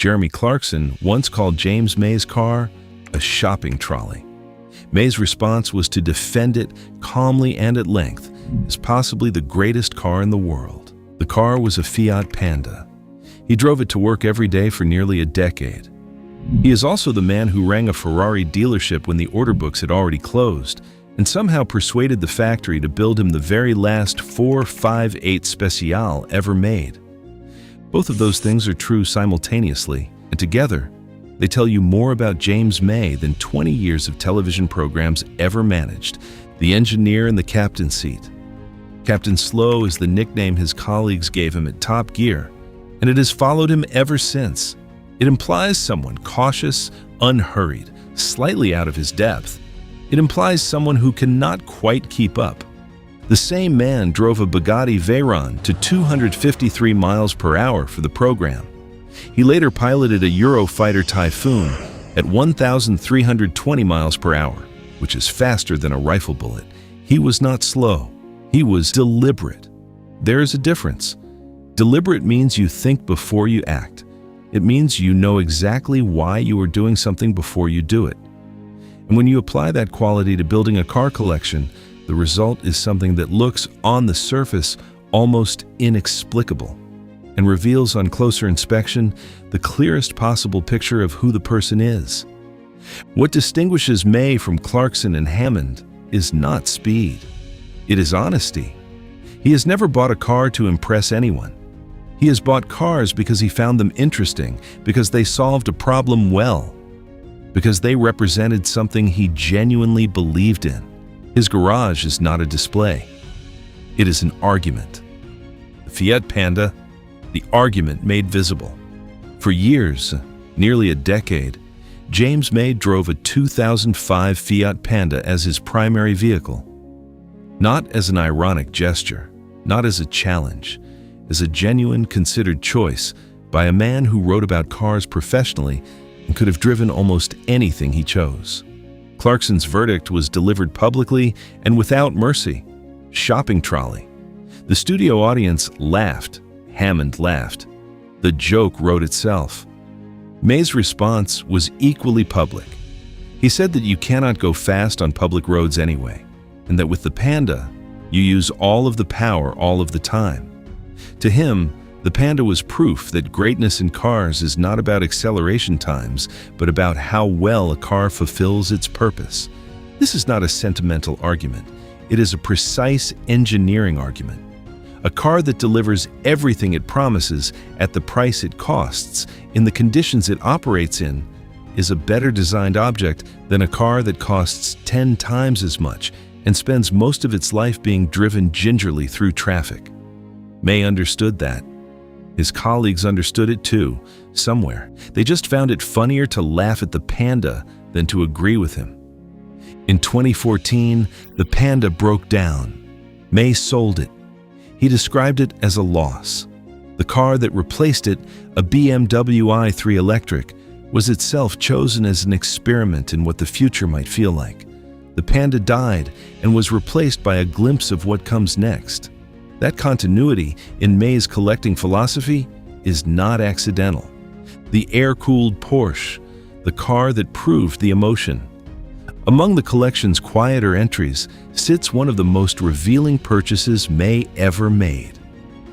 Jeremy Clarkson once called James May's car a shopping trolley. May's response was to defend it calmly and at length as possibly the greatest car in the world. The car was a Fiat Panda. He drove it to work every day for nearly a decade. He is also the man who rang a Ferrari dealership when the order books had already closed and somehow persuaded the factory to build him the very last 458 Speciale ever made. Both of those things are true simultaneously, and together, they tell you more about James May than 20 years of television programs ever managed, the engineer in the captain's seat. Captain Slow is the nickname his colleagues gave him at Top Gear, and it has followed him ever since. It implies someone cautious, unhurried, slightly out of his depth. It implies someone who cannot quite keep up. The same man drove a Bugatti Veyron to 253 miles per hour for the program. He later piloted a Eurofighter Typhoon at 1,320 miles per hour, which is faster than a rifle bullet. He was not slow. He was deliberate. There is a difference. Deliberate means you think before you act. It means you know exactly why you are doing something before you do it. And when you apply that quality to building a car collection, the result is something that looks, on the surface, almost inexplicable, and reveals on closer inspection the clearest possible picture of who the person is. What distinguishes May from Clarkson and Hammond is not speed. It is honesty. He has never bought a car to impress anyone. He has bought cars because he found them interesting, because they solved a problem well, because they represented something he genuinely believed in. His garage is not a display. It is an argument. The Fiat Panda, the argument made visible. For years, nearly a decade, James May drove a 2005 Fiat Panda as his primary vehicle. Not as an ironic gesture, not as a challenge, as a genuine, considered choice by a man who wrote about cars professionally and could have driven almost anything he chose. Clarkson's verdict was delivered publicly and without mercy. Shopping trolley. The studio audience laughed. Hammond laughed. The joke wrote itself. May's response was equally public. He said that you cannot go fast on public roads anyway, and that with the Panda, you use all of the power all of the time. To him, the Panda was proof that greatness in cars is not about acceleration times, but about how well a car fulfills its purpose. This is not a sentimental argument. It is a precise engineering argument. A car that delivers everything it promises at the price it costs, in the conditions it operates in, is a better designed object than a car that costs 10 times as much and spends most of its life being driven gingerly through traffic. May understood that. His colleagues understood it too, somewhere. They just found it funnier to laugh at the Panda than to agree with him. In 2014, the Panda broke down. May sold it. He described it as a loss. The car that replaced it, a BMW i3 Electric, was itself chosen as an experiment in what the future might feel like. The Panda died and was replaced by a glimpse of what comes next. That continuity in May's collecting philosophy is not accidental. The air-cooled Porsche, the car that proved the emotion. Among the collection's quieter entries sits one of the most revealing purchases May ever made.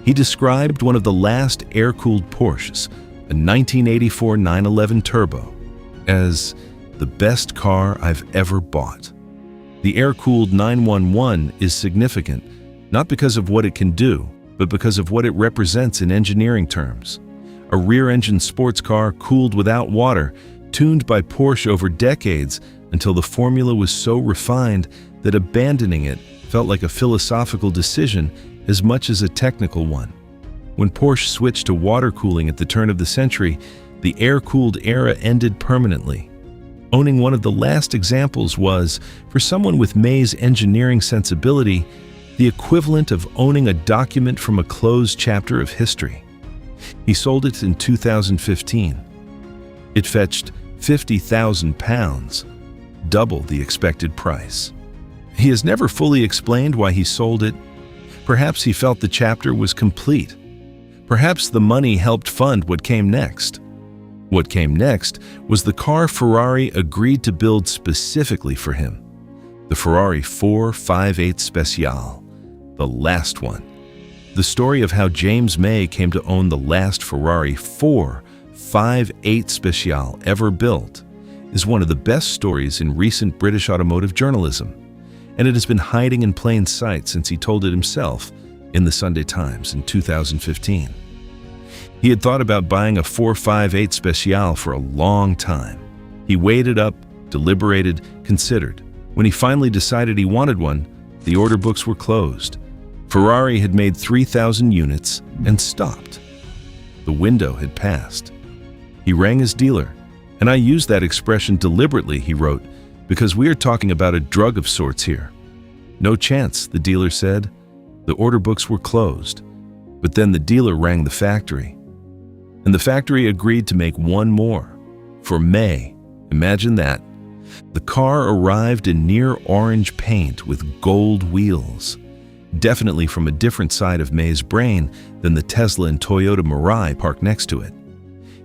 He described one of the last air-cooled Porsches, a 1984 911 Turbo, as the best car I've ever bought. The air-cooled 911 is significant, not because of what it can do, but because of what it represents in engineering terms. A rear-engine sports car cooled without water, tuned by Porsche over decades until the formula was so refined that abandoning it felt like a philosophical decision as much as a technical one. When Porsche switched to water cooling at the turn of the century, the air-cooled era ended permanently. Owning one of the last examples was, for someone with May's engineering sensibility, the equivalent of owning a document from a closed chapter of history. He sold it in 2015. It fetched £50,000, double the expected price. He has never fully explained why he sold it. Perhaps he felt the chapter was complete. Perhaps the money helped fund what came next. What came next was the car Ferrari agreed to build specifically for him, the Ferrari 458 Speciale, the last one. The story of how James May came to own the last Ferrari 458 Speciale ever built is one of the best stories in recent British automotive journalism, and it has been hiding in plain sight since he told it himself in the Sunday Times in 2015. He had thought about buying a 458 Speciale for a long time. He weighed it up, deliberated, considered. When he finally decided he wanted one, the order books were closed. Ferrari had made 3,000 units and stopped. The window had passed. He rang his dealer, and I use that expression deliberately, he wrote, because we are talking about a drug of sorts here. No chance, the dealer said. The order books were closed. But then the dealer rang the factory, and the factory agreed to make one more for May. Imagine that. The car arrived in near orange paint with gold wheels, definitely from a different side of May's brain than the Tesla and Toyota Mirai parked next to it.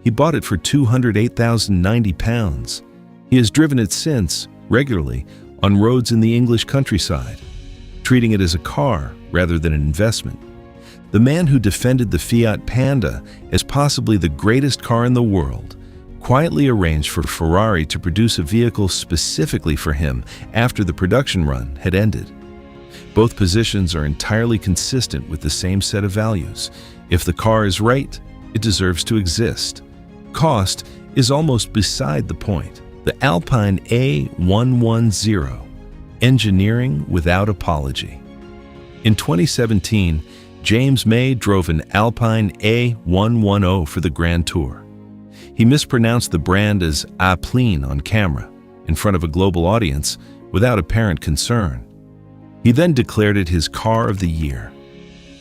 He bought it for £208,090. He has driven it since, regularly, on roads in the English countryside, treating it as a car rather than an investment. The man who defended the Fiat Panda as possibly the greatest car in the world quietly arranged for Ferrari to produce a vehicle specifically for him after the production run had ended. Both positions are entirely consistent with the same set of values. If the car is right, it deserves to exist. Cost is almost beside the point. The Alpine A110, engineering without apology. In 2017, James May drove an Alpine A110 for the Grand Tour. He mispronounced the brand as Alpine on camera, in front of a global audience, without apparent concern. He then declared it his car of the year.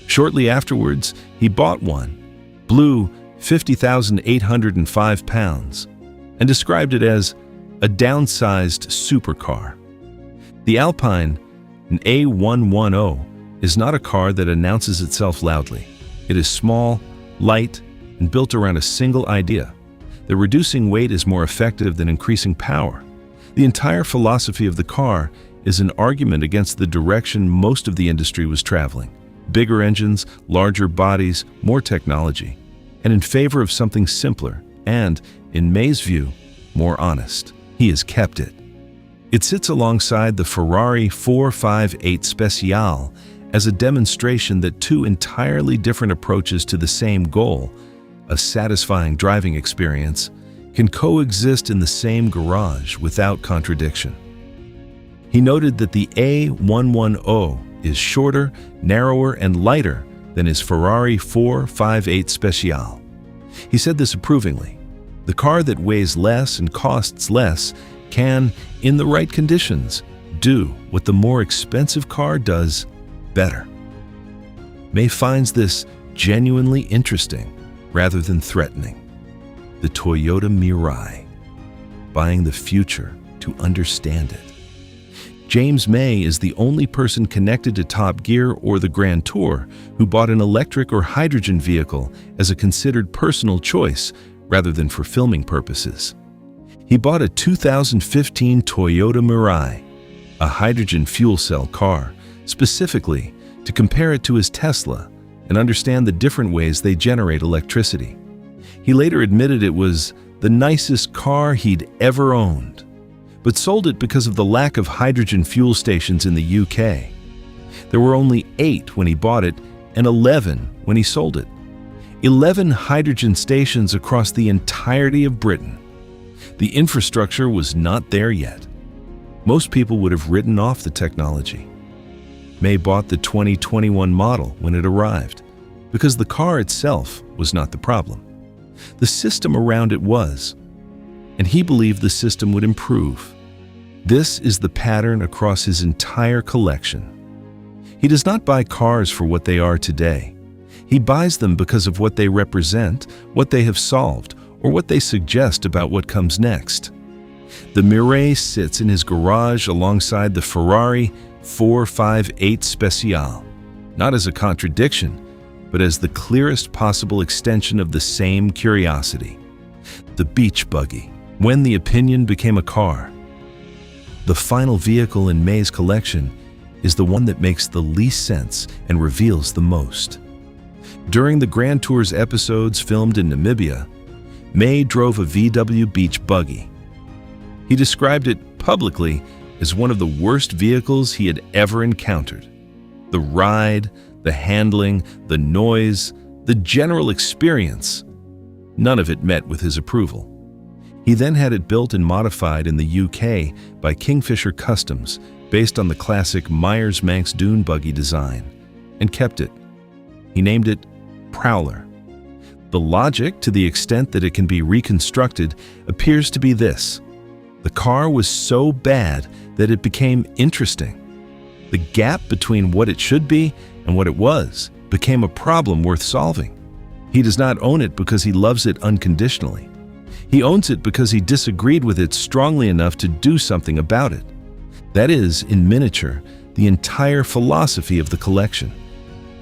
Shortly afterwards, he bought one, blue, 50,805 pounds, and described it as a downsized supercar. The Alpine, an A110, is not a car that announces itself loudly. It is small, light, and built around a single idea, that reducing weight is more effective than increasing power. The entire philosophy of the car is an argument against the direction most of the industry was traveling: bigger engines, larger bodies, more technology, and in favor of something simpler and, in May's view, more honest. He has kept it. It sits alongside the Ferrari 458 Speciale as a demonstration that two entirely different approaches to the same goal, a satisfying driving experience, can coexist in the same garage without contradiction. He noted that the A110 is shorter, narrower, and lighter than his Ferrari 458 Speciale. He said this approvingly. The car that weighs less and costs less can, in the right conditions, do what the more expensive car does better. May finds this genuinely interesting rather than threatening. The Toyota Mirai, buying the future to understand it. James May is the only person connected to Top Gear or the Grand Tour who bought an electric or hydrogen vehicle as a considered personal choice rather than for filming purposes. He bought a 2015 Toyota Mirai, a hydrogen fuel cell car, specifically to compare it to his Tesla and understand the different ways they generate electricity. He later admitted it was the nicest car he'd ever owned, but sold it because of the lack of hydrogen fuel stations in the UK. There were only 8 when he bought it and 11 when he sold it. 11 hydrogen stations across the entirety of Britain. The infrastructure was not there yet. Most people would have written off the technology. May bought the 2021 model when it arrived, because the car itself was not the problem. The system around it was, and he believed the system would improve. This is the pattern across his entire collection. He does not buy cars for what they are today. He buys them because of what they represent, what they have solved, or what they suggest about what comes next. The Mirai sits in his garage alongside the Ferrari 458 Speciale, not as a contradiction, but as the clearest possible extension of the same curiosity. The Beach Buggy, when the opinion became a car. The final vehicle in May's collection is the one that makes the least sense and reveals the most. During the Grand Tours episodes filmed in Namibia, May drove a VW Beach Buggy. He described it publicly as one of the worst vehicles he had ever encountered. The ride, the handling, the noise, the general experience, none of it met with his approval. He then had it built and modified in the UK by Kingfisher Customs based on the classic Myers-Manx dune buggy design, and kept it. He named it Prowler. The logic, to the extent that it can be reconstructed, appears to be this. The car was so bad that it became interesting. The gap between what it should be and what it was became a problem worth solving. He does not own it because he loves it unconditionally. He owns it because he disagreed with it strongly enough to do something about it. That is, in miniature, the entire philosophy of the collection.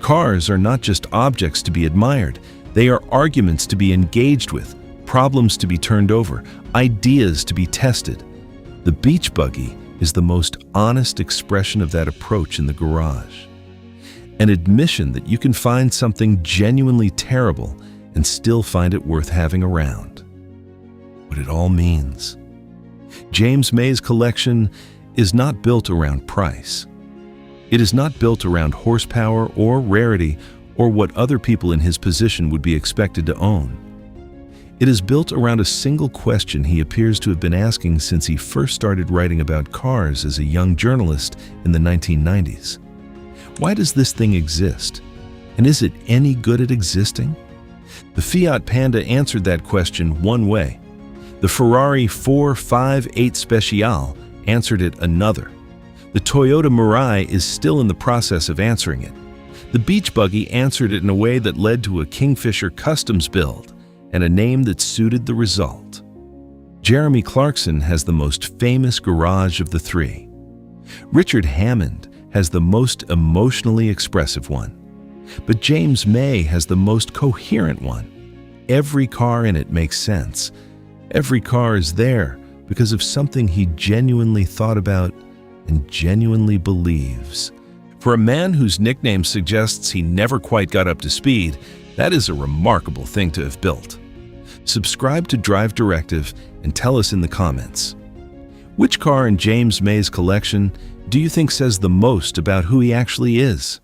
Cars are not just objects to be admired. They are arguments to be engaged with, problems to be turned over, ideas to be tested. The Beach Buggy is the most honest expression of that approach in the garage. An admission that you can find something genuinely terrible and still find it worth having around. What it all means. James May's collection is not built around price. It is not built around horsepower or rarity or what other people in his position would be expected to own. It is built around a single question he appears to have been asking since he first started writing about cars as a young journalist in the 1990s. Why does this thing exist? And is it any good at existing? The Fiat Panda answered that question one way. The Ferrari 458 Speciale answered it another. The Toyota Mirai is still in the process of answering it. The Beach Buggy answered it in a way that led to a Kingfisher Customs build and a name that suited the result. Jeremy Clarkson has the most famous garage of the three. Richard Hammond has the most emotionally expressive one. But James May has the most coherent one. Every car in it makes sense. Every car is there because of something he genuinely thought about and genuinely believes. For a man whose nickname suggests he never quite got up to speed, that is a remarkable thing to have built. Subscribe to Drive Directive and tell us in the comments. Which car in James May's collection do you think says the most about who he actually is?